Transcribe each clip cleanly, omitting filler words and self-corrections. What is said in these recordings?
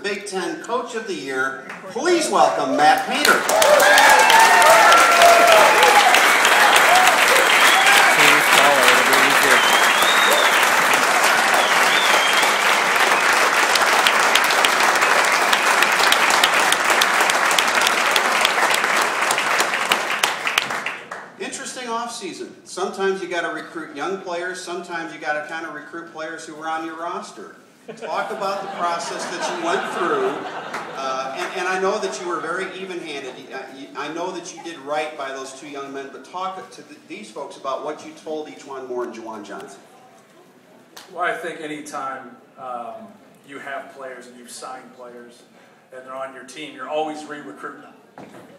Big Ten Coach of the Year. Please welcome Matt Painter. Interesting off-season. Sometimes you got to recruit young players. Sometimes you got to kind of recruit players who were on your roster. Talk about the process that you went through, and I know that you were very even-handed. I know that you did right by those two young men, but talk to these folks about what you told each one more in Juwan Johnson. Well, I think anytime you have players and you've signed players and they're on your team, you're always re-recruiting them.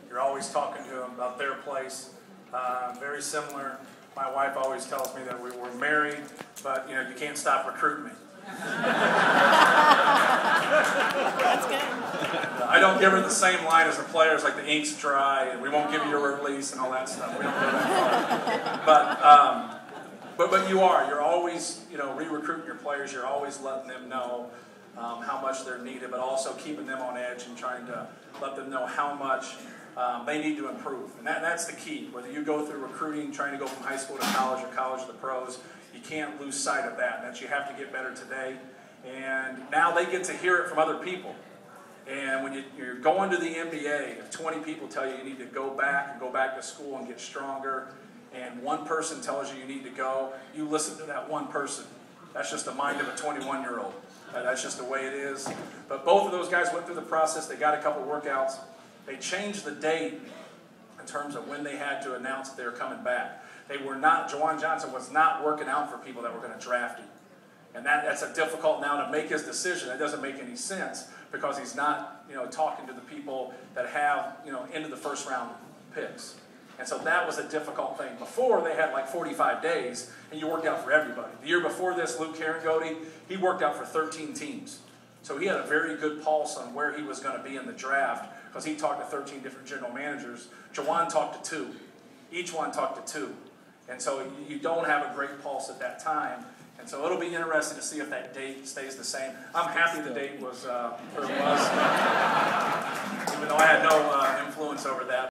You're always talking to them about their place. Very similar. My wife always tells me that we were married, but you can't stop recruiting me. That's good. I don't give her the same line as the players, like the ink's dry and we won't give you your release and all that stuff. We don't go that far. But you're always re-recruiting your players. You're always letting them know how much they're needed, but also keeping them on edge and trying to let them know how much they need to improve. And that's the key. Whether you go through recruiting, trying to go from high school to college or college to the pros, you can't lose sight of that you have to get better today. And now they get to hear it from other people. And when you're going to the NBA, if 20 people tell you need to go back to school and get stronger, and one person tells you need to go, you listen to that one person. That's just the mind of a 21-year-old. That's just the way it is. But both of those guys went through the process. They got a couple workouts. They changed the date in terms of when they had to announce that they were coming back. Juwan Johnson was not working out for people that were going to draft him. And that's a difficult now to make his decision. That doesn't make any sense because he's not, talking to the people that have, into the first round picks. And so that was a difficult thing. Before, they had like 45 days, and you worked out for everybody. The year before this, Luke Herringody, he worked out for 13 teams. So he had a very good pulse on where he was going to be in the draft because he talked to 13 different general managers. Juwan talked to 2. Each one talked to 2. And so you don't have a great pulse at that time. And so it'll be interesting to see if that date stays the same. I'm happy the date was where it was, even though I had no influence over that.